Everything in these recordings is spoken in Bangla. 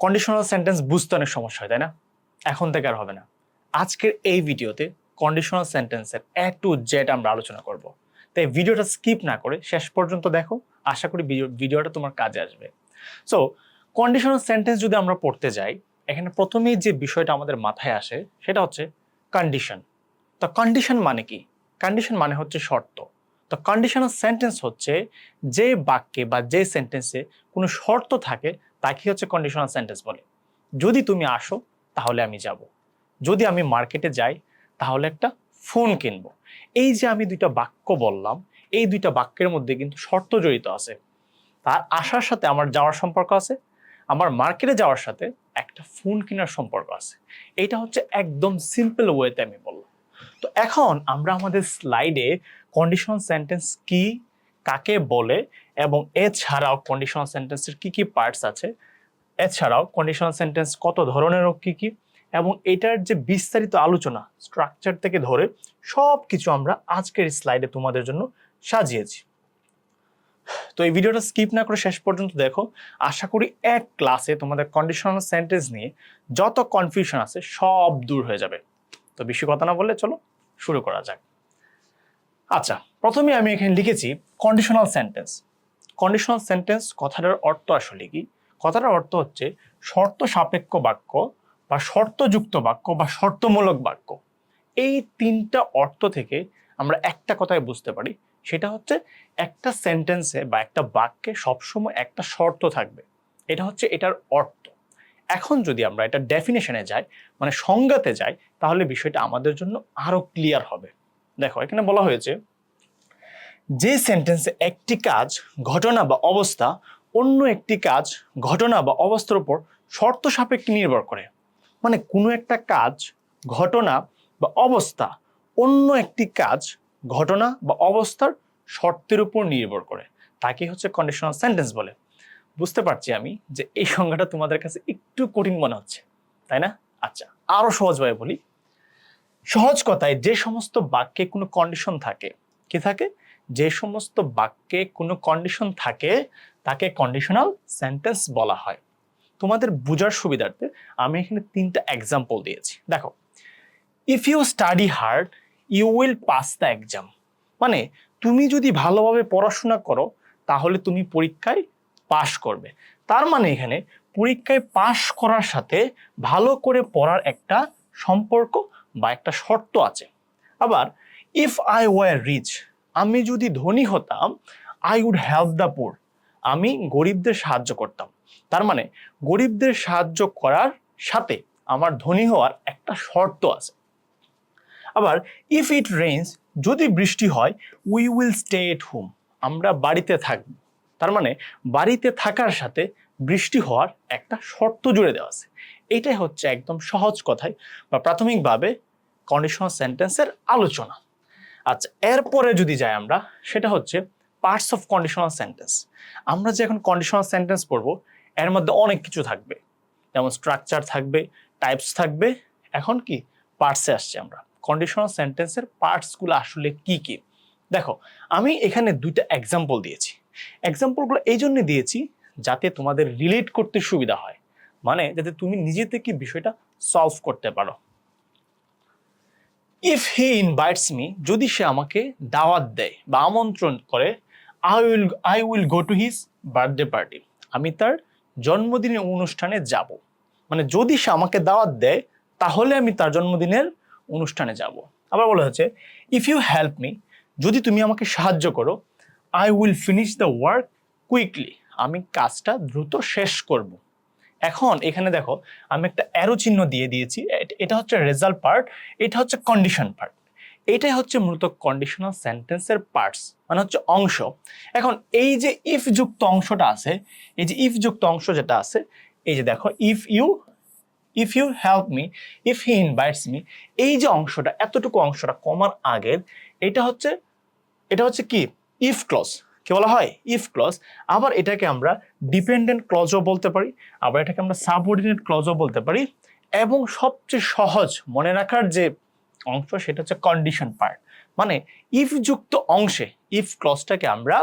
কন্ডিশনাল সেন্টেন্স বুঝতে অনেক সমস্যা হয়, তাই না? এখন থেকে আর হবে না। আজকের এই ভিডিওতে কন্ডিশনাল সেন্টেন্সের এ টু জেড আমরা আলোচনা করব। তাই ভিডিওটা স্কিপ না করে শেষ পর্যন্ত দেখো, আশা করি ভিডিওটা তোমার কাজে আসবে। সো কন্ডিশনাল সেন্টেন্স যদি আমরা পড়তে যাই, এখানে প্রথমেই যে বিষয়টা আমাদের মাথায় আসে সেটা হচ্ছে কন্ডিশন। তো কন্ডিশন মানে কি? কন্ডিশন মানে হচ্ছে শর্ত। তো কন্ডিশনাল সেন্টেন্স হচ্ছে যে বাক্যে বা যে সেন্টেন্সে কোনো শর্ত থাকে তাকে হচ্ছে কন্ডিশনাল সেন্টেন্স বলে। যদি তুমি আসো তাহলে আমি যাব, যদি আমি মার্কেটে যাই তাহলে একটা ফোন কিনবো। এই যে আমি দুইটা বাক্য বললাম, এই দুইটা বাক্যের মধ্যে কিন্তু শর্ত জড়িত আছে। তার আসার সাথে আমার যাওয়ার সম্পর্ক আছে, আমার মার্কেটে যাওয়ার সাথে একটা ফোন কেনার সম্পর্ক আছে। এটা হচ্ছে একদম সিম্পল ওয়েতে আমি বললাম। তো এখন আমরা আমাদের স্লাইডে কন্ডিশনাল সেন্টেন্স কি, কাকে বলে এবং এছাড়াও কন্ডিশনাল সেন্টেন্সের কি কি পার্টস আছে, এছাড়াও কন্ডিশনাল সেন্টেন্স কত ধরনের ও কি কি, এবং এটার যে বিস্তারিত আলোচনা স্ট্রাকচার থেকে ধরে সব কিছু আমরা আজকের স্লাইডে তোমাদের জন্য সাজিয়েছি। তো এই ভিডিওটা স্কিপ না করে শেষ পর্যন্ত দেখো। আশা করি এক ক্লাসে তোমাদের কন্ডিশনাল সেন্টেন্স নিয়ে যত কনফিউশন আছে সব দূর হয়ে যাবে। তো বেশি কথা না বললে চলো শুরু করা যাক। আচ্ছা, প্রথমে আমি এখানে লিখেছি কন্ডিশনাল সেন্টেন্স। কন্ডিশনাল সেন্টেন্স কথাটার অর্থ আসলে কি? কথাটার অর্থ হচ্ছে শর্ত সাপেক্ষ বাক্য বা শর্তযুক্ত বাক্য বা শর্তমূলক বাক্য। এই তিনটা অর্থ থেকে আমরা একটা কথাই বুঝতে পারি, সেটা হচ্ছে একটা সেন্টেন্সে বা একটা বাক্যে সবসময় একটা শর্ত থাকবে। এটা হচ্ছে এটার অর্থ। এখন যদি আমরা এটা ডেফিনেশনে যাই, মানে সংজ্ঞাতে যাই, তাহলে বিষয়টা আমাদের জন্য আরো ক্লিয়ার হবে। দেখো, এখানে বলা হয়েছে যে সেন্টেন্সে একটি কাজ, ঘটনা বা অবস্থা অন্য একটি কাজ, ঘটনা বা অবস্থার উপর শর্ত সাপেক্ষে নির্ভর করে। মানে কোনো একটা কাজ, ঘটনা বা অবস্থা অন্য একটি কাজ, ঘটনা বা অবস্থার শর্তের উপর নির্ভর করে, তাকে হচ্ছে কন্ডিশনাল সেন্টেন্স বলে। বুঝতে পারছি আমি যে এই সংজ্ঞাটা তোমাদের কাছে একটু কঠিন মনে হচ্ছে, তাই না? আচ্ছা, আরো সহজভাবে বলি। সহজ কথায়, যে সমস্ত বাক্যে কোনো কন্ডিশন থাকে, কি থাকে? যে সমস্ত বাক্যে কোনো কন্ডিশন থাকে তাকে কন্ডিশনাল সেন্টেন্স বলা হয়। তোমাদের বোঝার সুবিধার্থে আমি এখানে তিনটা এক্সাম্পল দিয়েছি। দেখো, if you study hard you will pass the exam. মানে তুমি যদি ভালোভাবে পড়াশোনা করো তাহলে তুমি পরীক্ষায় পাশ করবে। তার মানে এখানে পরীক্ষায় পাশ করার সাথে ভালো করে পড়ার একটা সম্পর্ক বা একটা শর্ত আছে। আবার ইফ আই ওয়ার রিচ, আমি যদি ধনী হতাম, I would help the poor, আমি গরিবদের সাহায্য করতাম। তার মানে গরিবদের সাহায্য করার সাথে আমার ধনী হওয়ার একটা শর্ত আছে। আবার ইফ ইট রেইনস, যদি বৃষ্টি হয়, we will stay at home, আমরা বাড়িতে থাকব। তার মানে বাড়িতে থাকার সাথে বৃষ্টি হওয়ার একটা শর্ত জুড়ে দেওয়া আছে। এটাই হচ্ছে একদম সহজ কথায় বা প্রাথমিকভাবে কন্ডিশনাল সেন্টেন্সের আলোচনা। আচ্ছা, এরপরে যদি যাই আমরা, সেটা হচ্ছে পার্টস অফ কন্ডিশনাল সেন্টেন্স। আমরা যে এখন কন্ডিশনাল সেন্টেন্স পড়বো, এর মধ্যে অনেক কিছু থাকবে, যেমন স্ট্রাকচার থাকবে, টাইপস থাকবে। এখন কি পার্টসে আসছে আমরা। কন্ডিশনাল সেন্টেন্সের পার্টসগুলো আসলে কি কি? দেখো, আমি এখানে দুইটা এক্সাম্পল দিয়েছি। এক্সাম্পলগুলো এই জন্য দিয়েছি যাতে তোমাদের রিলেট করতে সুবিধা হয়, মানে যাতে তুমি নিজে থেকে বিষয়টা সলভ করতে পারো। ইফ হি ইনভাইটস মি, যদি সে আমাকে দাওয়াত দেয় বা আমন্ত্রণ করে, I will go to his birthday party, আমি তার জন্মদিনের অনুষ্ঠানে যাব। মানে যদি সে আমাকে দাওয়াত দেয় তাহলে আমি তার জন্মদিনের অনুষ্ঠানে যাব। আবার বলা হচ্ছে ইফ ইউ হেল্প মি, যদি তুমি আমাকে সাহায্য করো, I will finish the work quickly, আমি কাজটা দ্রুত শেষ করব। এখন এখানে দেখো, আমি একটা অ্যারো চিহ্ন দিয়ে দিয়েছি, এটা হচ্ছে রেজাল্ট পার্ট, এটা হচ্ছে কন্ডিশন পার্ট। এটাই হচ্ছে মূলত কন্ডিশনাল সেন্টেন্সের পার্টস, মানে হচ্ছে অংশ। এখন এই যে ইফ যুক্ত অংশটা আছে, এই যে ইফ যুক্ত অংশ যেটা আছে, এই যে দেখো, if you help me, if he invites me, এই যে অংশটা, এতটুকু অংশটা কমার আগের, এটা হচ্ছে কি? If clause. কি বলা হয়? If clause. আবার এটাকে আমরা ডিপেন্ডেন্ট ক্লজও বলতে পারি, আবার এটাকে আমরা সাবঅর্ডিনেট ক্লজও বলতে পারি, এবং সবচেয়ে সহজ মনে রাখার যে অংশ সেটা হচ্ছে কন্ডিশন পার্ট। মানে ইফ যুক্ত অংশে ইফ ক্লজটাকে আমরা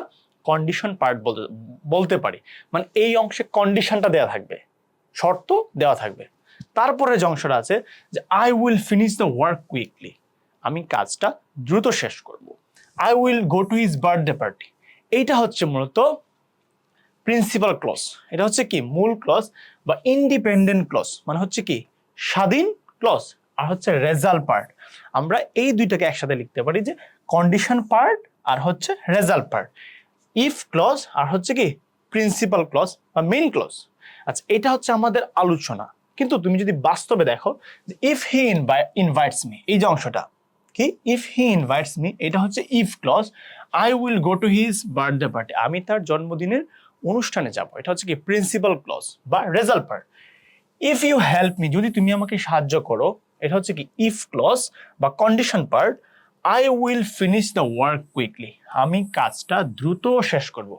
কন্ডিশন পার্ট বলতে পারি। মানে এই অংশে কন্ডিশনটা দেওয়া থাকবে, শর্ত দেওয়া থাকবে। তারপরে যে অংশটা আছে যে I will finish the work quickly, আমি কাজটা দ্রুত শেষ করব। I will go to his birthday party, এইটা হচ্ছে মূলত প্রিন্সিপাল ক্লজ। এটা হচ্ছে কি মূল ক্লজ বা ইন্ডিপেন্ডেন্ট ক্লজ, মানে হচ্ছে কি স্বাধীন ক্লজ। আর হচ্ছে রেজাল্ট পার্ট, আমরা এই দুইটাকে একসাথে লিখতে পারি যে কন্ডিশন পার্ট আর হচ্ছে রেজাল্ট পার্ট। ইফ ক্লজ আর হচ্ছে কি প্রিন্সিপাল ক্লজ বা মেইন ক্লজ। আচ্ছা, এটা হচ্ছে আমাদের আলোচনা। কিন্তু তুমি যদি বাস্তবে দেখো যে ইফ হি ইনভাইটস মি, এই যে অংশটা কি ইফ হি ইনভাইটস মি, এটা হচ্ছে if clause. I will go to his birthday party, আমি তার জন্মদিনের অনুষ্ঠানে যাব, এটা হচ্ছে কি প্রিন্সিপাল ক্লজ বা result part. If you help me, যদি তুমি আমাকে সাহায্য করো, এটা হচ্ছে কি ইফ ক্লজ বা condition part. I will finish the work quickly, আমি কাজটা দ্রুত শেষ করব,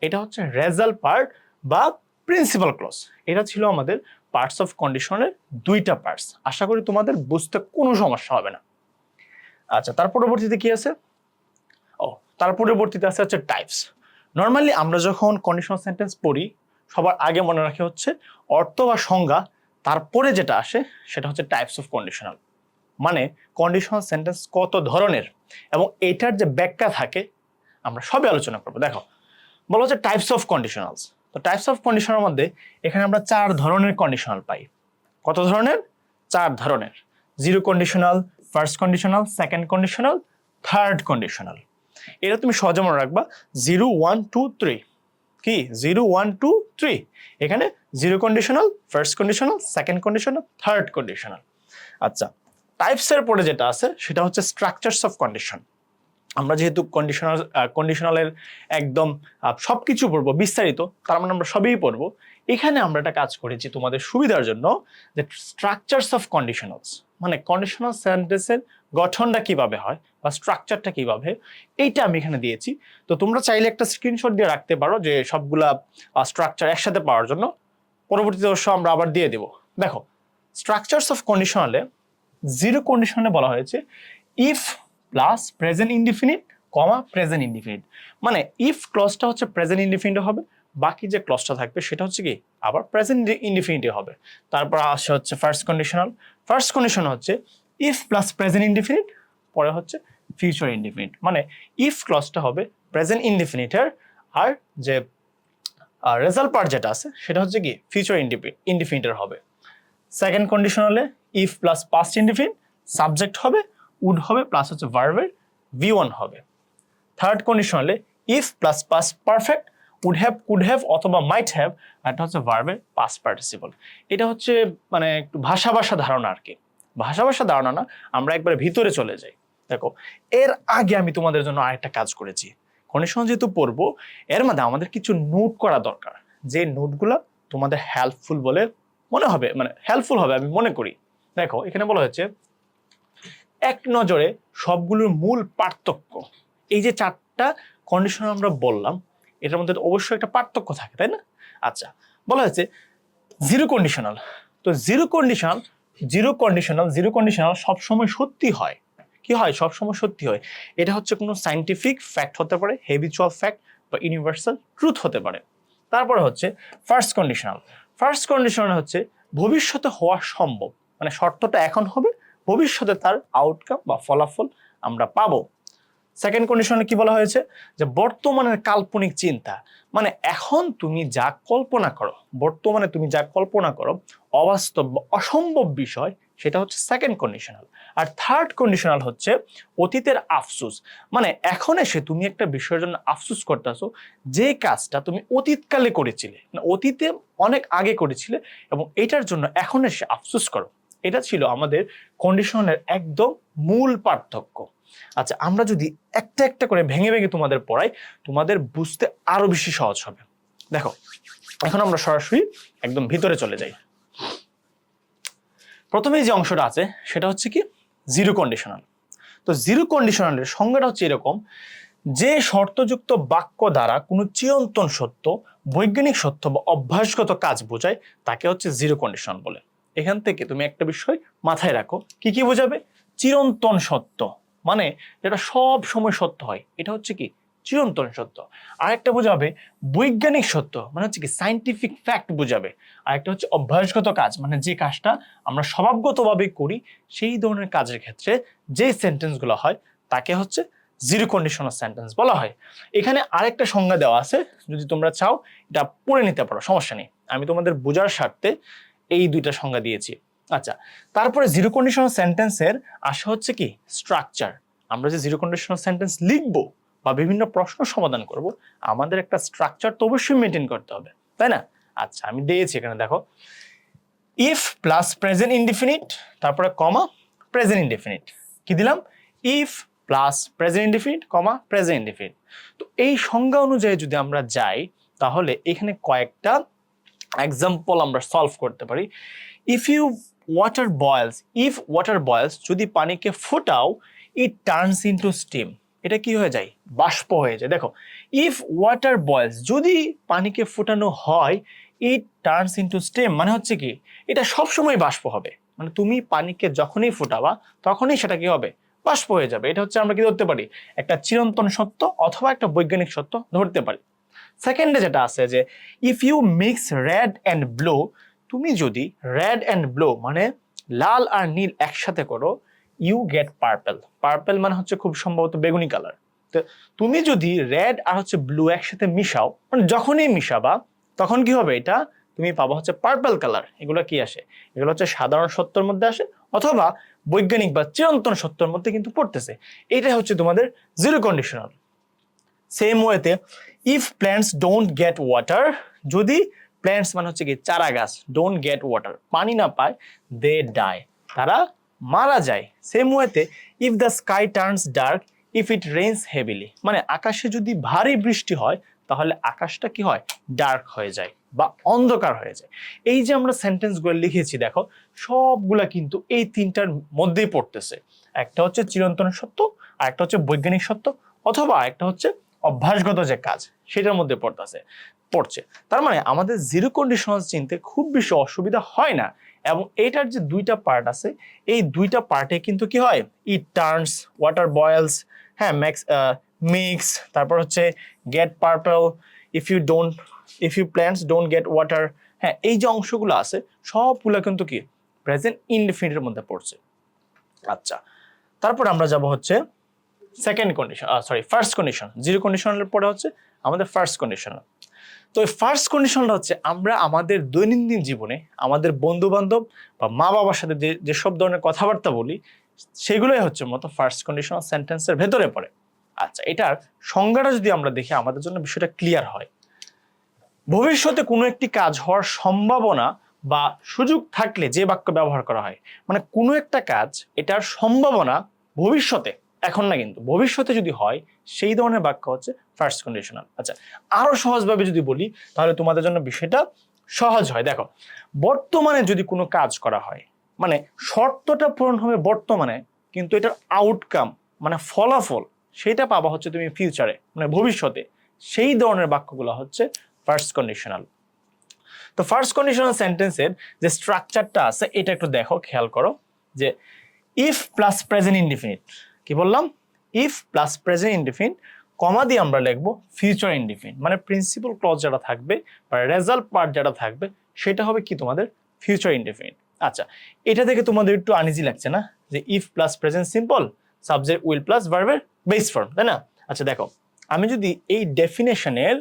এটা হচ্ছে রেজাল্ট পার্ট বা প্রিন্সিপাল ক্লজ। এটা ছিল আমাদের পার্টস অফ কন্ডিশনের দুইটা পার্টস। আশা করি তোমাদের বুঝতে কোনো সমস্যা হবে না। আচ্ছা, তার পরবর্তীতে কি আছে? তার পরবর্তীতে আছে হচ্ছে টাইপস। নর্মালি আমরা যখন কন্ডিশনাল সেন্টেন্স পড়ি, সবার আগে মনে রাখি হচ্ছে অর্থ বা সংজ্ঞা, তারপরে যেটা আসে সেটা হচ্ছে টাইপস অফ কন্ডিশনাল। মানে কন্ডিশনাল সেন্টেন্স কত ধরনের এবং এটার যে ব্যাখ্যা থাকে আমরা সবই আলোচনা করবো। দেখো, বলা হচ্ছে টাইপস অফ কন্ডিশনালস। তো টাইপস অফ কন্ডিশনাল মধ্যে এখানে আমরা 4 ধরনের কন্ডিশনাল পাই। কত ধরনের? 4 ধরনের। Zero conditional, first conditional, second conditional, third conditional. এটা তুমি সহজে মনে রাখবা 0, 1, 2, 3। কি 0, 1, 2, 3। এখানে zero conditional, first conditional, second conditional, third conditional. আচ্ছা, টাইপসের পরে যেটা আছে সেটা হচ্ছে স্ট্রাকচারস অফ কন্ডিশন। আমরা যেহেতু কন্ডিশনালের একদম সবকিছু পড়বো বিস্তারিত, তার মানে আমরা সবই পড়বো। এখানে আমরা একটা কাজ করেছি তোমাদের সুবিধার জন্য, যে স্ট্রাকচারস অফ কন্ডিশনালস, মানে কন্ডিশনাল সেন্টেন্সের গঠনটা কিভাবে হয় বা স্ট্রাকচারটা কিভাবে, এইটা আমি এখানে দিয়েছি। তো তোমরা চাইলে একটা স্ক্রিনশট দিয়ে রাখতে পারো যে সবগুলা স্ট্রাকচার একসাথে পাওয়ার জন্য। পরবর্তীতে অবশ্য আমরা আবার দিয়ে দেব। দেখো, স্ট্রাকচারস অফ কন্ডিশনালে জিরো কন্ডিশনে বলা হয়েছে if plus present indefinite comma present indefinite. মানে ইফ ক্লজটা হচ্ছে প্রেজেন্ট ইনডিফিনিট হবে, বাকি যে ক্লজটা থাকবে সেটা হচ্ছে কি আবার প্রেজেন্ট ইনডিফিনিট হবে। তারপর আসে হচ্ছে ফার্স্ট কন্ডিশনাল। ফার্স্ট কন্ডিশন হচ্ছে ইফ প্লাস প্রেজেন্ট ইনডিফিনিট, পরে হচ্ছে ফিউচার ইনডিফিনিট। মানে ইফ ক্লজটা হবে প্রেজেন্ট ইনডিফিনিটের, আর যে রেজাল্ট পার্ট যেটা আছে সেটা হচ্ছে কি ফিউচার ইনডিফিনিটের হবে। সেকেন্ড কন্ডিশনালে if plus past indefinite, subject হবে উড হবে প্লাস হচ্ছে ভার্বের V1 হবে। থার্ড কন্ডিশনালে if plus past perfect, would have, could have অথবা মাইট হ্যাভ, এটা হচ্ছে ভার্বের পাস্ট পার্টিসিপল। এটা হচ্ছে মানে একটু ভাষা ধারণা আর কি। ভাষা ধারণা না, আমরা একবার ভিতরে চলে যাই। দেখো, এর আগে আমি তোমাদের জন্য আরেকটা কাজ করেছি। কন্ডিশনাল যেহেতু পড়বো, এর মধ্যে আমাদের কিছু নোট করা দরকার, যে নোটগুলো তোমাদের হেল্পফুল বলে মনে হবে, মানে হেল্পফুল হবে আমি মনে করি। দেখো, এখানে বলা হচ্ছে এক নজরে সবগুলোর মূল পার্থক্য। এই যে 4টা কন্ডিশন আমরা বললাম, এটার মধ্যে অবশ্যই একটা পার্থক্য থাকে, তাই না? আচ্ছা, বলা হয়েছে জিরো কন্ডিশনাল। তো জিরো কন্ডিশনাল সবসময় সত্যি হয়। কি হয়? সবসময় সত্যি হয়। এটা হচ্ছে কোনো সায়েন্টিফিক ফ্যাক্ট হতে পারে, হেবিচুয়াল ফ্যাক্ট বা ইউনিভার্সাল ট্রুথ হতে পারে। তারপরে হচ্ছে ফার্স্ট কন্ডিশনাল হচ্ছে ভবিষ্যতে হওয়া সম্ভব, মানে শর্তটা এখন হবে, ভবিষ্যতে তার আউটকাম বা ফলাফল আমরা পাবো। সেকেন্ড কন্ডিশনে কি বলা হয়েছে? যে বর্তমানের কাল্পনিক চিন্তা, মানে এখন তুমি যা কল্পনা করো, বর্তমানে তুমি যা কল্পনা করো অবাস্তব বা অসম্ভব বিষয়, সেটা হচ্ছে সেকেন্ড কন্ডিশনাল। আর থার্ড কন্ডিশনাল হচ্ছে অতীতের আফসোস, মানে এখন এসে তুমি একটা বিষয়ের জন্য আফসোস করতেছো, যে কাজটা তুমি অতীতকালে করেছিলে, অতীতে অনেক আগে করেছিলে, এবং এটার জন্য এখন এসে আফসোস করো। এটা ছিল আমাদের কন্ডিশনের একদম মূল পার্থক্য। আচ্ছা, আমরা যদি একটা একটা করে ভেঙে ভেঙে তোমাদের পড়াই, তোমাদের বুঝতে আরো বেশি সহজ হবে। দেখো, এখন আমরা সরাসরি একদম ভিতরে চলে যাই। প্রথমে যে অংশটা আছে সেটা হচ্ছে কি জিরো কন্ডিশনাল। তো জিরো কন্ডিশনালের সংজ্ঞাটা হচ্ছে এরকম, যে শর্তযুক্ত বাক্য দ্বারা কোনো চিরন্তন সত্য, বৈজ্ঞানিক সত্য বা অভ্যাসগত কাজ বোঝায়, তাকে হচ্ছে জিরো কন্ডিশনাল বলে। এখান থেকে তুমি একটা বিষয় মাথায় রাখো, কি বোঝাবে? চিরন্তন সত্য, মানে যেটা সব সময় সত্য হয়, এটা হচ্ছে কি চিরন্তন সত্য। আরেকটা বোঝাবে বৈজ্ঞানিক সত্য, মানে হচ্ছে কি সায়েন্টিফিক ফ্যাক্ট বোঝাবে। আরেকটা হচ্ছে অভ্যাসগত কাজ, মানে যে কাজটা আমরা স্বভাবগতভাবে করি সেই ধরনের কাজের ক্ষেত্রে যে সেন্টেন্সগুলো হয় তাকে হচ্ছে জিরো কন্ডিশনাল সেন্টেন্স বলা হয়। এখানে আরেকটা সংজ্ঞা দেওয়া আছে, যদি তোমরা চাও এটা পড়ে নিতে পারো, সমস্যা নেই। আমি তোমাদের বোঝার স্বার্থে এই দুইটা সংজ্ঞা দিয়েছি। আচ্ছা, তারপরে জিরো কন্ডিশনাল সেন্টেন্সের আসা হচ্ছে কি স্ট্রাকচার। আমরা যে জিরো কন্ডিশনাল সেন্টেন্স লিখবো বা বিভিন্ন প্রশ্ন সমাধান করব, আমাদের একটা স্ট্রাকচার তো অবশ্যই মেনটেন করতে হবে, তাই না? আচ্ছা, আমি দিয়েছি এখানে দেখো, ইফ প্লাস প্রেজেন্ট ইনডিফিনিট, তারপরে কমা প্রেজেন্ট ইনডিফিনিট। কি দিলাম? If plus present indefinite comma present indefinite. তো এই সংজ্ঞা অনুযায়ী যদি আমরা যাই তাহলে এখানে কয়েকটা এক্সাম্পল আমরা সলভ করতে পারি। ইফ ওয়াটার বয়েলস, যদি পানিকে ফোটাও, ইট টার্নস ইনটু স্টিম, এটা কি হয়ে যায়? বাষ্প হয়ে যায়। দেখো, ইফ ওয়াটার বয়েলস, যদি পানিকে ফোটানো হয়, ইট টার্নস ইনটু স্টিম, মানে হচ্ছে কি এটা সবসময় বাষ্প হবে। মানে তুমি পানিকে যখনই ফোটাবা তখনই সেটা কি হবে? বাষ্প হয়ে যাবে। এটা হচ্ছে আমরা কি ধরতে পারি? একটা চিরন্তন সত্য অথবা একটা বৈজ্ঞানিক সত্য ধরতে পারি। সেকেন্ডে যেটা আছে যে if you mix red and blue, তুমি যদি রেড অ্যান্ড ব্লু মানে লাল আর নীল একসাথে করো, ইউ গেট পার্পল। পার্পল মানে হচ্ছে খুব সম্ভবত বেগুনি কালার। তো তুমি যদি রেড আর হচ্ছে ব্লু একসাথে মিশাও, মানে যখনই মিশাবা তখন কি হবে? এটা তুমি পাবা হচ্ছে পার্পল কালার। এগুলো কি আসে? এগুলো হচ্ছে সাধারণ সত্যের মধ্যে আসে অথবা বৈজ্ঞানিক বা চিরন্তন সত্যের মধ্যে কিন্তু পড়তেছে। এটাই হচ্ছে তোমাদের জিরো কন্ডিশনাল। সেম ওয়েতে if plants don't get water, যদি প্ল্যান্টস মানে হচ্ছে কি চারা গাছ, ডোন্ট গেট ওয়াটার পানি না পায়, দে ডাই, তারা মারা যায়। সেম ওয়েতে if the sky turns dark, if it rains heavily, মানে আকাশে যদি ভারী বৃষ্টি হয় তাহলে আকাশটা কি হয়? ডার্ক হয়ে যায় বা অন্ধকার হয়ে যায়। এই যে আমরা সেন্টেন্সগুলো লিখেছি দেখো, সবগুলা কিন্তু এই তিনটার মধ্যেই পড়তেছে। একটা হচ্ছে চিরন্তন সত্য, আর একটা হচ্ছে বৈজ্ঞানিক সত্য, অথবা একটা হচ্ছে অভ্যাসগত যে কাজ সেটার মধ্যে পড়ছে। তার মানে আমাদের জিরো কন্ডিশনাল চিনতে খুব বেশি অসুবিধা হয় না। এবং এটার যে দুইটা পার্ট আছে, এই দুইটা পার্টে কিন্তু কি হয়? ইট টার্নস, ওয়াটার বয়েলস, হ্যাঁ, মিক্স, তারপর হচ্ছে get purple, if you plants don't get water, হ্যাঁ, এই যে অংশগুলো আছে সবগুলো কিন্তু কি প্রেজেন্ট ইনডিফিনিটের মধ্যে পড়ছে। আচ্ছা, তারপর আমরা যাব হচ্ছে ফার্স্ট কন্ডিশন। জিরো কন্ডিশনের পরে হচ্ছে আমাদের ফার্স্ট কন্ডিশন। তো এই ফার্স্ট কন্ডিশনটা হচ্ছে আমরা আমাদের দৈনন্দিন জীবনে আমাদের বন্ধু বান্ধব বা মা বাবার সাথে যেসব ধরনের কথাবার্তা বলি সেগুলোই হচ্ছে মতো ফার্স্ট কন্ডিশনাল সেন্টেন্সের ভেতরে পড়ে। আচ্ছা, এটার সংজ্ঞাটা যদি আমরা দেখি আমাদের জন্য বিষয়টা ক্লিয়ার হয়। ভবিষ্যতে কোনো একটি কাজ হওয়ার সম্ভাবনা বা সুযোগ থাকলে যে বাক্য ব্যবহার করা হয়, মানে কোনো একটা কাজ এটার সম্ভাবনা ভবিষ্যতে, এখন না কিন্তু ভবিষ্যতে যদি হয়, সেই ধরনের বাক্য হচ্ছে ফার্স্ট কন্ডিশনাল। আচ্ছা, আরো সহজভাবে যদি বলি তাহলে তোমাদের জন্য বিষয়টা সহজ হয়। দেখো, বর্তমানে যদি কোনো কাজ করা হয়, মানে শর্তটা পূরণ হবে বর্তমানে, কিন্তু এটার আউটকাম মানে ফলাফল সেটা পাবা হচ্ছে তুমি ফিউচারে, মানে ভবিষ্যতে। সেই ধরনের বাক্যগুলো হচ্ছে ফার্স্ট কন্ডিশনাল। তো ফার্স্ট কন্ডিশনাল সেন্টেন্সের যে স্ট্রাকচারটা আছে এটা একটু দেখো, খেয়াল করো যে ইফ প্লাস প্রেজেন্ট ইনডিফিনিট, কি বললাম? ইফ প্লাস প্রেজেন্ট ইনডিফিনিট কমা দিয়ে আমরা লিখবো ফিউচার ইনডিফিনিট, মানে প্রিন্সিপাল ক্লজ যেটা থাকবে বা রেজাল্ট পার্ট যেটা থাকবে সেটা হবে কি তোমাদের ফিউচার ইনডিফিনিট। আচ্ছা, এটা থেকে তোমাদের একটু আনইজি লাগছে না যে if plus present simple, subject will plus ভার্বের বেস ফর্ম, তাই না? আচ্ছা দেখো, আমি যদি এই ডেফিনেশনের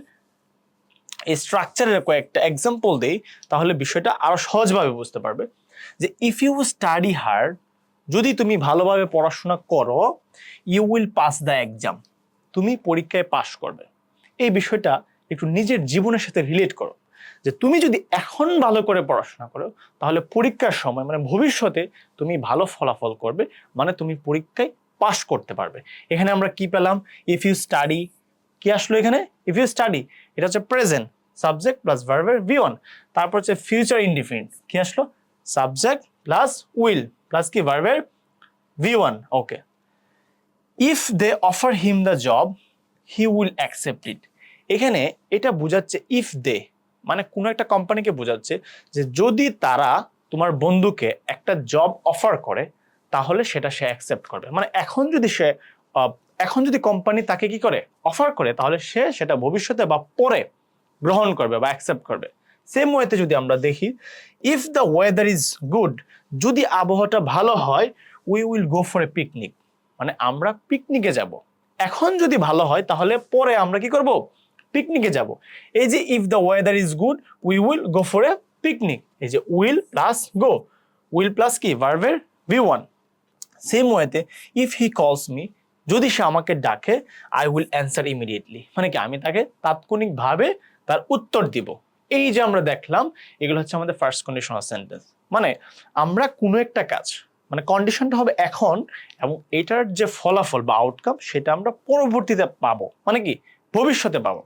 এই স্ট্রাকচারের কয়েকটা এক্সাম্পল দেই তাহলে বিষয়টা আরো সহজভাবে বুঝতে পারবে। যে ইফ ইউ স্টাডি হার্ড, যদি তুমি ভালোভাবে পড়াশোনা করো, you will pass the exam, তুমি পরীক্ষায় পাশ করবে। এই বিষয়টা একটু নিজের জীবনের সাথে রিলেট করো, যে তুমি যদি এখন ভালো করে পড়াশোনা করো তাহলে পরীক্ষার সময় মানে ভবিষ্যতে তুমি ভালো ফলাফল করবে, মানে তুমি পরীক্ষায় পাশ করতে পারবে। এখানে আমরা কি পেলাম? ইফ ইউ স্টাডি, কি আসলো এখানে? ইফ ইউ স্টাডি, এটা হচ্ছে প্রেজেন্ট, সাবজেক্ট প্লাস ভার্বের V1। তারপর হচ্ছে ফিউচার ইনডিফিনিট, কি আসলো? সাবজেক্ট প্লাস উইল প্লাস কি ভার্বের V1। Okay, if they offer him the job, he will accept it. এখানে এটা বোঝাচ্ছে ইফ দে মানে কোনো একটা কোম্পানিকে বোঝাচ্ছে যে যদি তারা তোমার বন্ধুকে একটা জব অফার করে তাহলে সেটা সে অ্যাকসেপ্ট করবে। মানে এখন যদি সে এখন যদি কোম্পানি তাকে কি করে অফার করে তাহলে সে সেটা ভবিষ্যতে বা পরে গ্রহণ করবে বা অ্যাকসেপ্ট করবে। সেম ওয়েতে যদি আমরা দেখি, if the weather is good, যদি আবহাওয়াটা ভালো হয়, we will go for a picnic, মানে আমরা পিকনিকে যাব। এখন যদি ভালো হয় তাহলে পরে আমরা কি করব, পিকনিকে যাব। এই যে if the weather is good we will go for a picnic, এই যে will plus go, will plus কি ভার্বের V1। সেম ওয়েতে ইফ হি কলস মি, যদি সে আমাকে ডাকে, আই উইল অ্যান্সার ইমিডিয়েটলি, মানে কি আমি তাকে তাৎক্ষণিকভাবে তার উত্তর দিব। এই যে আমরা দেখলাম এগুলো হচ্ছে আমাদের ফার্স্ট কন্ডিশনাল সেন্টেন্স। মানে আমরা কোনো একটা কাজ, মানে কন্ডিশনটা হবে এখন এবং এটার যে ফলাফল বা আউটকাম সেটা আমরা পরবর্তীতে পাবো, মানে কি ভবিষ্যতে পাবো।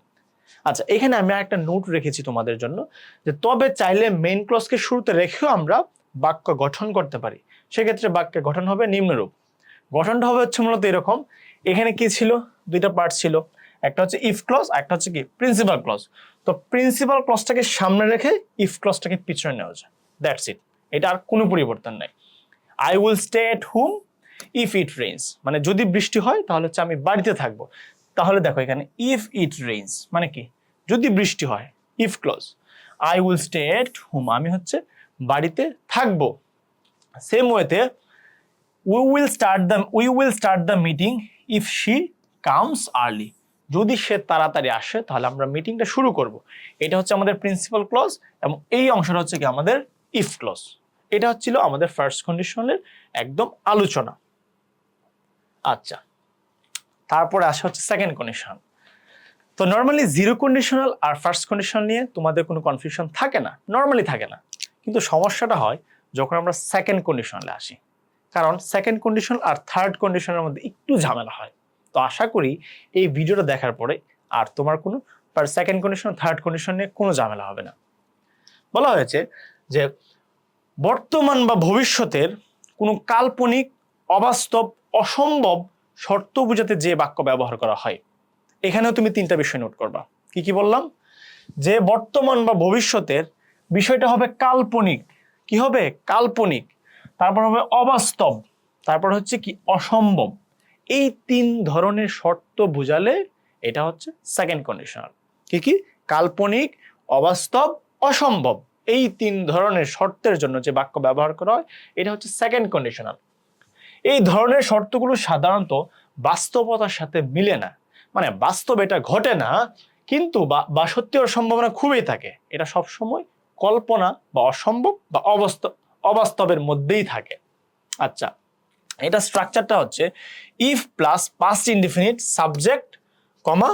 আচ্ছা, এখানে আমি একটা নোট রেখেছি তোমাদের জন্য, যে তবে চাইলে মেইন ক্লজকে শুরুতে রেখেও আমরা বাক্য গঠন করতে পারি। সেক্ষেত্রে বাক্যের গঠন হবে নিম্নরূপ। গঠনটা হবে হচ্ছে মূলত এরকম, এখানে কি ছিল, দুইটা পার্ট ছিল, একটা হচ্ছে ইফ ক্লজ, একটা হচ্ছে কি প্রিন্সিপাল ক্লজ। তো প্রিন্সিপাল ক্লজটাকে সামনে রেখে ইফ ক্লজটাকে পিছনে নেওয়া যায়, দ্যাটস ইট। এটা আর কোনো পরিবর্তন নাই। I will stay at home if it rains, মানে যদি বৃষ্টি হয় তাহলে হচ্ছে আমি বাড়িতে থাকবো। তাহলে দেখো এখানে ইফ ইট রেইনস মানে কি, যদি বৃষ্টি হয়, if clause. I will stay at home, আমি হচ্ছে বাড়িতে থাকবো। সেম ওয়েতে we will start the meeting if she comes early, যদি সে তাড়াতাড়ি আসে তাহলে আমরা মিটিংটা শুরু করব। এটা হচ্ছে আমাদের প্রিন্সিপাল ক্লজ এবং এই অংশটা হচ্ছে কি আমাদের ইফ ক্লজ। এটা হচ্ছিল আমাদের ফার্স্ট কন্ডিশনালের একদম আলোচনা। আচ্ছা, তারপরে আসা হচ্ছে সেকেন্ড কন্ডিশনাল। তো নর্মালি জিরো কন্ডিশনাল আর ফার্স্ট কন্ডিশনাল নিয়ে তোমাদের কোনো কনফিউশন থাকে না, নর্মালি থাকে না, কিন্তু সমস্যাটা হয় যখন আমরা সেকেন্ড কন্ডিশনালে আসি, কারণ সেকেন্ড কন্ডিশন আর থার্ড কন্ডিশনের মধ্যে একটু ঝামেলা হয়। তো আশা করি এই ভিডিওটা দেখার পরে আর তোমার কোনো সেকেন্ড কন্ডিশন থার্ড কন্ডিশন নিয়ে কোনো ঝামেলা হবে না। বলা হয়েছে যে বর্তমান বা ভবিষ্যতের কোনো কাল্পনিক, অবাস্তব, অসম্ভব শর্ত বোঝাতে যে বাক্য ব্যবহার করা হয়। এখানেও তুমি তিনটা বিষয় নোট করবা। কি কি বললাম, যে বর্তমান বা ভবিষ্যতের বিষয়টা হবে কাল্পনিক, কি হবে কাল্পনিক, তারপর হবে অবাস্তব, তারপর হচ্ছে কি অসম্ভব। এই তিন ধরনের শর্ত বোঝালে এটা হচ্ছে সেকেন্ড কন্ডিশনাল। কি কি, কাল্পনিক, অবাস্তব, অসম্ভব, এই তিন ধরনের শর্তের জন্য যে বাক্য ব্যবহার করা হয় এটা হচ্ছে সেকেন্ড কন্ডিশনাল। এই ধরনের শর্তগুলো সাধারণত বাস্তবতার সাথে মিলে না, মানে বাস্তব এটা ঘটে না, কিন্তু বা সত্যি হওয়ার সম্ভাবনা খুবই থাকে। এটা সবসময় কল্পনা বা অসম্ভব বা অবাস্তবের মধ্যেই থাকে। আচ্ছা, এটা স্ট্রাকচারটা হচ্ছে if plus past indefinite subject comma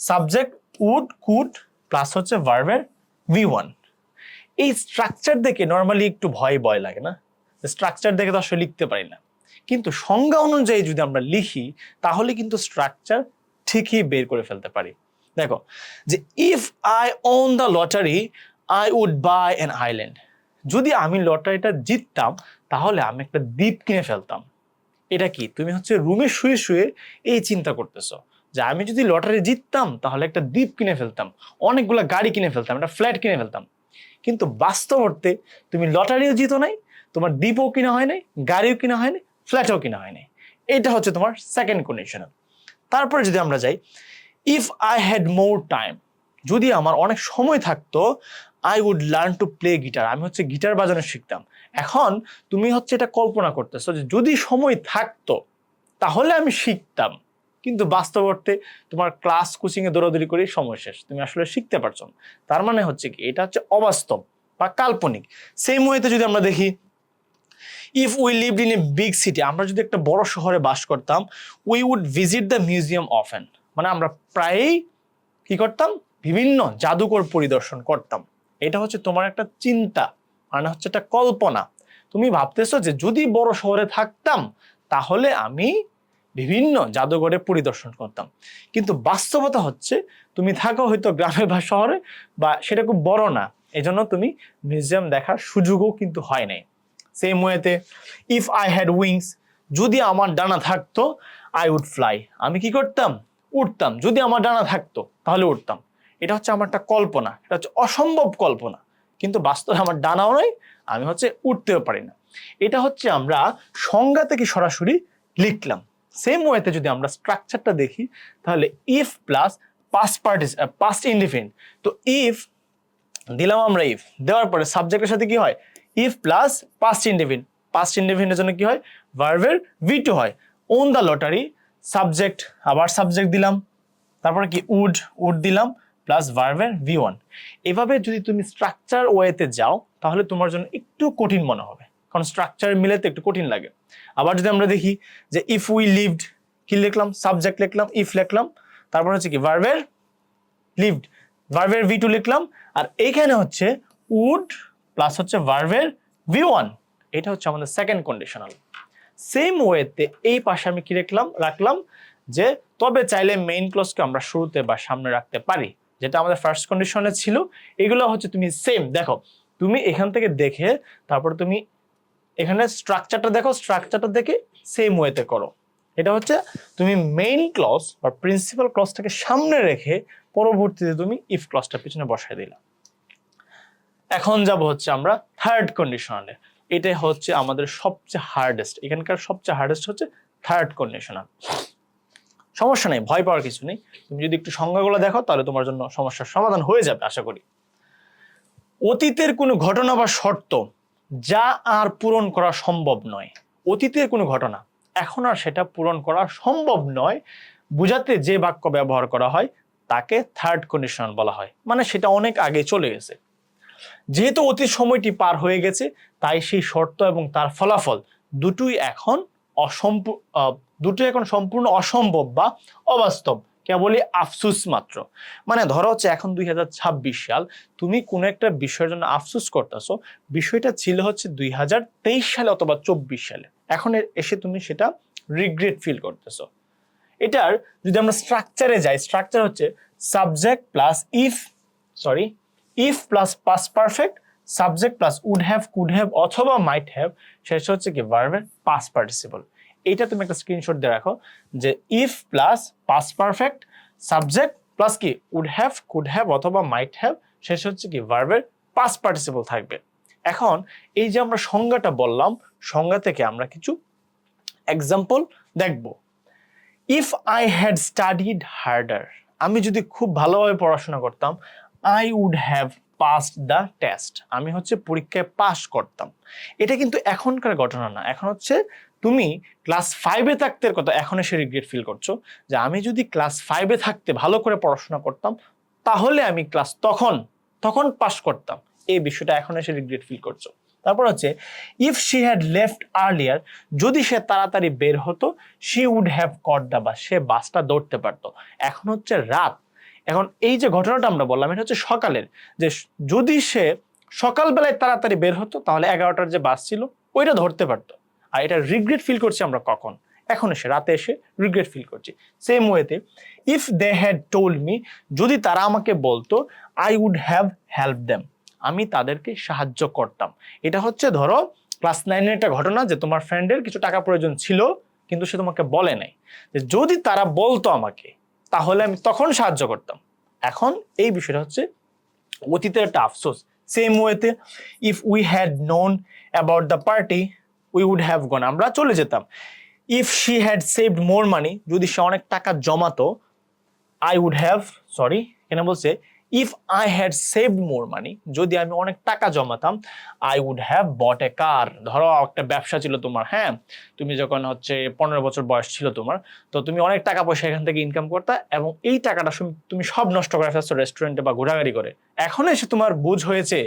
subject would could plus হচ্ছে ভার্বের V1। এই স্ট্রাকচার দেখে নর্মালি একটু ভয় লাগে না, স্ট্রাকচার দেখে তো আসলে লিখতে পারি না, কিন্তু সংজ্ঞা অনুযায়ী যদি আমরা লিখি তাহলে কিন্তু স্ট্রাকচার ঠিকই বের করে ফেলতে পারি। দেখো, যে if I won the lottery I would buy an island, যদি আমি লটারিটা জিততাম তাহলে আমি একটা দ্বীপ কিনে ফেলতাম। এটা কি, তুমি হচ্ছে রুমে শুয়ে শুয়ে এই চিন্তা করতেছো যে আমি যদি লটারি জিততাম তাহলে একটা দ্বীপ কিনে ফেলতাম, অনেকগুলা গাড়ি কিনে ফেলতাম, একটা ফ্ল্যাট কিনে ফেলতাম। কিন্তু বাস্তব অর্থে তুমি লটারিও জিতো নাই, তোমার দ্বীপও কিনা হয় নাই, গাড়িও কিনা হয় নাই, ফ্ল্যাটও কিনা হয় নাই। এটা হচ্ছে তোমার সেকেন্ড কন্ডিশনাল। তারপরে যদি আমরা যাই, if I had more time, যদি আমার অনেক সময় থাকতো, I would learn to play guitar, আমি হচ্ছে গিটার বাজানো শিখতাম। এখন তুমি হচ্ছে এটা কল্পনা করতেছো যে যদি সময় থাকতো তাহলে আমি শিখতাম, কিন্তু বাস্তব অর্থে তোমার ক্লাস কোচিং এ দৌড়াদৌড়ি করে সময় শেষ, তুমি আসলে শিখতে পারছো না। তার মানে হচ্ছে কি, এটা হচ্ছে অবাস্তব বা কাল্পনিক। সেম ওয়েতে যদি আমরা দেখি, if we lived in a big city, আমরা যদি একটা বড় শহরে বাস করতাম, we would visit the museum often, মানে আমরা প্রায়ই কি করতাম, বিভিন্ন জাদুঘর পরিদর্শন করতাম। এটা হচ্ছে তোমার একটা চিন্তা, মানে হচ্ছে একটা কল্পনা। তুমি ভাবতেছো যে যদি বড় শহরে থাকতাম তাহলে আমি বিভিন্ন জাদুঘরে পরিদর্শন করতাম, কিন্তু বাস্তবতা হচ্ছে তুমি থাকো হয়তো গ্রামে বা শহরে, বা সেটা খুব বড় না, এজন্য তুমি মিউজিয়াম দেখার সুযোগও কিন্তু হয় নাই। সেম ওয়েতে ইফ আই হ্যাড উইংস, যদি আমার ডানা থাকতো, আই উড ফ্লাই, আমি কি করতাম, উঠতাম, যদি আমার ডানা থাকতো তাহলে উঠতাম। এটা হচ্ছে আমার একটা কল্পনা, এটা হচ্ছে অসম্ভব কল্পনা, কিন্তু বাস্তবে আমার ডানাও নয়, আমি হচ্ছে উঠতেও পারি না। এটা হচ্ছে আমরা সংজ্ঞা থেকে সরাসরি লিখলাম। সেম ওয়েতে যদি আমরা স্ট্রাকচারটা দেখি তাহলে ইফ প্লাস পাস্ট ইনডিফিনিট। তো ইফ দিলাম আমরা, ইফ দেওয়ার পরে সাবজেক্টের সাথে কি হয়, ইফ প্লাস পাস্ট ইনডিফিনিট। পাস্ট ইনডিফিনিটের জন্য কি হয়, ভার্বের V2 হয়। অন দ্য লটারি সাবজেক্ট, আবার সাবজেক্ট দিলাম, তারপরে কি উড দিলাম প্লাস ভার্বের V1। এভাবে যদি তুমি স্ট্রাকচার ওয়েতে যাও তাহলে তোমার জন্য একটু কঠিন মনে হবে, কারণ স্ট্রাকচার মিলাতে একটু কঠিন লাগে। আবার যদি আমরা দেখি যে ইফ উই লিভড, কি লিখলাম, সাবজেক্ট লিখলাম, ইফ লিখলাম, তারপর হচ্ছে কি ভার্বের লিভড, ভার্বের V2 লিখলাম, আর এইখানে হচ্ছে উড প্লাস হচ্ছে ভার্বের V1। এটা হচ্ছে আমাদের সেকেন্ড কন্ডিশনাল। সেম ওয়েতে এই পাশে আমি কি রাখলাম যে তবে চাইলে মেইন ক্লজকে আমরা শুরুতে বা সামনে রাখতে পারি, যেটা আমাদের ফার্স্ট কন্ডিশনে ছিল। এগুলো হচ্ছে তুমি সেম দেখো, তুমি এখান থেকে দেখে তারপর তুমি এখানে স্ট্রাকচারটা দেখো, স্ট্রাকচারটা দেখে সেম ওয়েতে করো। এটা হচ্ছে তুমি মেইন ক্লজ বা প্রিন্সিপাল ক্লজটাকে সামনে রেখে পরবর্তীতে তুমি ইফ ক্লজটা পিছনে বসাই দিলা। এখন যাব হচ্ছে আমরা থার্ড কন্ডিশনালে। এটা হচ্ছে আমাদের সবচেয়ে হার্ডেস্ট, এখানকার সবচেয়ে হার্ডেস্ট হচ্ছে থার্ড কন্ডিশনাল। সমস্যা নেই, ভয় পাওয়ার কিছু নেই। তুমি যদি একটু সংজ্ঞাগুলো দেখো তাহলে তোমার জন্য সমস্যার সমাধান হয়ে যাবে আশা করি। অতীতের কোনো ঘটনা বা শর্ত যা আর পূরণ করা সম্ভব নয়, অতীতের কোনো ঘটনা এখন আর সেটা পূরণ করা সম্ভব নয় বুঝাতে যে বাক্য ব্যবহার করা হয় তাকে থার্ড কন্ডিশনাল বলা হয়। মানে সেটা অনেক আগে চলে গেছে, যেহেতু অতীত সময়টি পার হয়ে গেছে তাই সেই শর্ত এবং তার ফলাফল দুটোই এখন সম্পূর্ণ অসম্ভব বা অবাস্তব, কেবলই আফসুস মাত্র। মানে ধরো হচ্ছে এখন 2026 সাল, তুমি কোনো একটা বিষয়ের জন্য আফসুস করতেছো, বিষয়টা ছিল হচ্ছে 2023 সালে অথবা 24 সালে, এখন এসে তুমি সেটা রিগ্রেট ফিল করতেছো। এটার যদি আমরা স্ট্রাকচারে যাই, স্ট্রাকচার হচ্ছে subject plus if plus past perfect, subject plus would have, could have অথবা মাইট হ্যাভ, শেষ হচ্ছে কি ভার্বের পাস্ট পার্টিসিপল। এইটা তুমি একটা স্ক্রিনশট দিয়ে রাখো যে if plus past perfect, subject plus কি উড হ্যাভ, কুড হ্যাভ অথবা মাইট হ্যাভ, শেষ হচ্ছে কি ভার্বের পাস্ট পার্টিসিপল থাকবে। এখন এই যে আমরা সংজ্ঞাটা বললাম, সংজ্ঞা থেকে আমরা কিছু এক্সাম্পল দেখব। If I had studied harder, আমি যদি খুব ভালোভাবে পড়াশোনা করতাম, I would have passed the test, আমি হচ্ছে পরীক্ষায় পাস করতাম। এটা কিন্তু এখনকার ঘটনা না, এখন হচ্ছে তুমি ক্লাস 5-এ থাকতে কথা এখন এসে রিগ্রেট ফিল করছো যে আমি যদি ক্লাস 5-এ থাকতে ভালো করে পড়াশোনা করতাম তাহলে আমি তখন পাস করতাম, এই বিষয়টা এখন এসে রিগ্রেট ফিল করছো। তারপর হচ্ছে if she had left earlier, যদি সে তাড়াতাড়ি বের হতো, she would have caught the bus, সে বাসটা ধরতে পারতো। এখন হচ্ছে রাত, এখন এই যে ঘটনাটা আমরা বললাম এটা হচ্ছে সকালের, যে যদি সে সকালবেলায় তাড়াতাড়ি বের হতো তাহলে 11টার যে বাস ছিল ওইটা ধরতে পারতো। আর এটা রিগ্রেট ফিল করছি আমরা কখন, এখন এসে রাতে এসে রিগ্রেট ফিল করছি। সেম ওয়েতে if they had told me, যদি তারা আমাকে বলতো, I would have help them, আমি তাদেরকে সাহায্য করতাম। এটা হচ্ছে ধরো ক্লাস 9-এর একটা ঘটনা যে তোমার ফ্রেন্ডের কিছু টাকা প্রয়োজন ছিল কিন্তু সে তোমাকে বলে নাই, যে যদি তারা বলতো আমাকে তাহলে আমি তখন সাহায্য করতাম। এখন এই বিষয়টা হচ্ছে অতীতের একটা আফসোস। সেম ওয়েতে if we had known about the party we would have gone, আমরা চলে যেতাম। If she had saved more money, যদি সে অনেক টাকা জমাতো, আই উড হ্যাভ এখানে বলছে if I had saved more money, যদি আমি অনেক টাকা জমাতাম, আই উড হ্যাভ বট এ কার। ধরো একটা ব্যবসা ছিল তোমার, হ্যাঁ, তুমি যখন হচ্ছে 15 বছর বয়স ছিল তোমার, তো তুমি অনেক টাকা পয়সা এখান থেকে ইনকাম করতা এবং এই টাকাটা তুমি সব নষ্ট করে ফেলছো রেস্টুরেন্টে বা ঘোরাঘুরি করে। এখন এসে তোমার বুঝ হয়েছে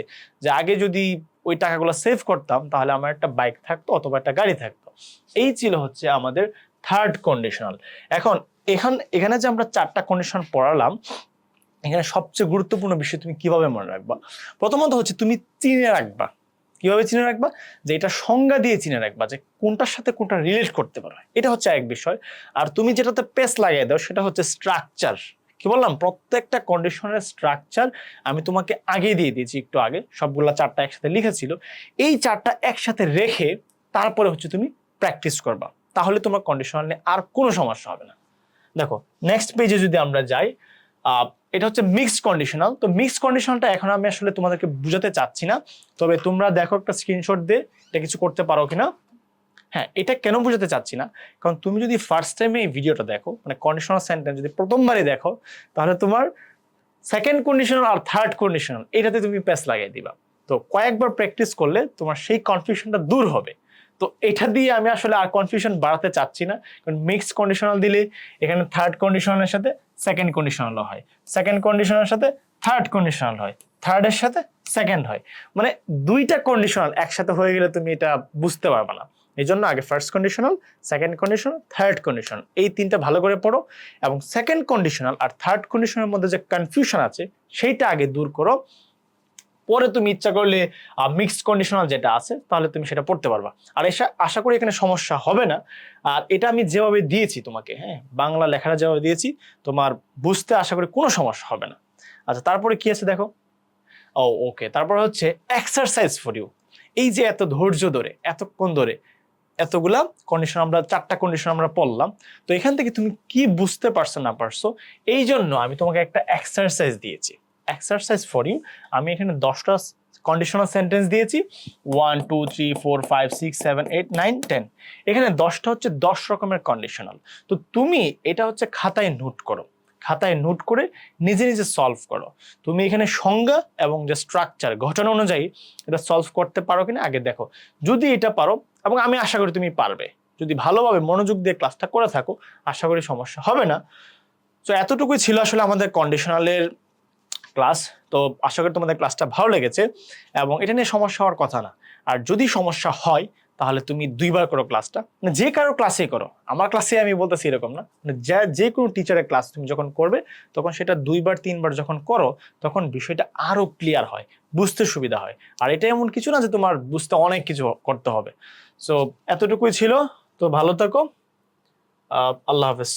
যে আগে যদি ওই টাকাগুলো সেভ করতাম তাহলে আমার একটা বাইক থাকতো অথবা একটা গাড়ি থাকতো। এই ছিল হচ্ছে আমাদের থার্ড কন্ডিশনাল। এখন এখানে যে আমরা 4টা কন্ডিশন পড়ালাম, এখানে সবচেয়ে গুরুত্বপূর্ণ বিষয় তুমি কিভাবে মনে রাখবা। প্রথমত হচ্ছে তুমি চিনে রাখবা, কিভাবে চিনে রাখবা, যে এটা সংজ্ঞা দিয়ে চিনে রাখবা যে কোনটার সাথে কোনটা রিলেট করতে পারো, এটা হচ্ছে এক বিষয়। আর তুমি যেটাতে পেস লাগিয়ে দাও সেটা হচ্ছে স্ট্রাকচার। কি বললাম, প্রত্যেকটা কন্ডিশনের স্ট্রাকচার আমি তোমাকে আগে দিয়ে দিয়েছি, একটু আগে সবগুলা 4টা একসাথে লিখেছিল। এই 4টা একসাথে রেখে তারপরে হচ্ছে তুমি প্র্যাকটিস করবা, তাহলে তোমার কন্ডিশনাল নিয়ে আর কোনো সমস্যা হবে না। দেখো নেক্সট পেজে যদি আমরা যাই, এটা হচ্ছে মিক্সড কন্ডিশনাল। তো মিক্সড কন্ডিশনালটা এখন আমি আসলে তোমাদেরকে বুঝাতে চাচ্ছি না, তবে তোমরা দেখো একটা স্ক্রিনশট দিয়ে এটা কিছু করতে পারো কিনা। হ্যাঁ, এটা কেন বোঝাতে চাচ্ছি না, কারণ তুমি যদি ফার্স্ট টাইমে এই ভিডিওটা দেখো, মানে কন্ডিশনাল সেন্টেন্স যদি প্রথমবারই দেখো, তাহলে তোমার সেকেন্ড কন্ডিশনাল আর থার্ড কন্ডিশনাল এটাতে তুমি প্যাচ লাগিয়ে দিবা। তো কয়েকবার প্র্যাকটিস করলে তোমার সেই কনফিউশনটা দূর হবে। তো এটা দিয়ে আমি আসলে আর কনফিউশন বাড়াতে চাচ্ছি না, কারণ মিক্সড কন্ডিশনাল দিলে এখানে থার্ড কন্ডিশনালের সাথে সেকেন্ড কন্ডিশনাল হয়, সেকেন্ড কন্ডিশনালের সাথে থার্ড কন্ডিশনাল হয়, থার্ডের সাথে সেকেন্ড হয়, মানে দুইটা কন্ডিশনাল একসাথে হয়ে গেলে তুমি এটা বুঝতে পারবে না। এই জন্য আগে first conditional, second conditional, third conditional এই তিনটা ভালো করে পড়ো, এবং সেকেন্ড কন্ডিশনাল আর থার্ড কন্ডিশনের মধ্যে যে কনফিউশন আছে সেইটা আগে দূর করো। পরে তুমি ইচ্ছা করলে মিক্সড কন্ডিশনাল যেটা আছে তাহলে তুমি সেটা পড়তে পারবা। আর আশা করি এখানে সমস্যা হবে না। আর এটা আমি যেভাবে দিয়েছি তোমাকে, হ্যাঁ, বাংলা লেখাটা যেভাবে দিয়েছি, তোমার বুঝতে আশা করি কোনো সমস্যা হবে না। আচ্ছা, তারপরে কি আছে দেখো। ও ওকে, তারপর হচ্ছে এক্সারসাইজ ফর ইউ। এই যে এত ধৈর্য ধরে এতক্ষণ ধরে এতগুলা কন্ডিশন, আমরা 4টা কন্ডিশন আমরা পড়লাম, তো এখান থেকে তুমি কি বুঝতে পারছো না পারছো, এই জন্য আমি তোমাকে একটা এক্সারসাইজ দিয়েছি। এক্সারসাইজ ফর ইউ, আমি এখানে 10টা কন্ডিশনাল সেন্টেন্স দিয়েছি, 1 2 3 4 5 6 7 8 9 10। এখানে 10টা হচ্ছে 10 রকমের কন্ডিশনাল। তো তুমি এটা হচ্ছে খাতায় নোট করো, খাতায় নোট করে নিজে নিজে সলভ করো। তুমি এখানে সংজ্ঞা এবং যে স্ট্রাকচার ঘটনা অনুযায়ী এটা সলভ করতে পারো কিনা আগে দেখো। যদি এটা পারো, এবং আমি আশা করি তুমি পারবে, যদি ভালোভাবে মনোযোগ দিয়ে ক্লাসটা করে থাকো, আশা করি সমস্যা হবে না। তো এতটুকুই ছিল আসলে আমাদের কন্ডিশনালের ক্লাস। তো আশা করি তোমাদের ক্লাসটা ভালো লেগেছে, এবং এটা নিয়ে সমস্যা হওয়ার কথা না। আর যদি সমস্যা হয় তাহলে তুমি 2বার করো ক্লাসটা, মানে যে কারো ক্লাসেই করো, আমার ক্লাসে আমি বলতেছি এরকম না, মানে যে কোনো টিচারের ক্লাস তুমি যখন করবে তখন সেটা 2বার 3বার যখন করো তখন বিষয়টা আরো ক্লিয়ার হয়, বুঝতে সুবিধা হয়। আর এটা এমন কিছু না যে তোমার বুঝতে অনেক কিছু করতে হবে। সো এতটুকুই ছিল। তো ভালো থাকো, আল্লাহ হাফেজ।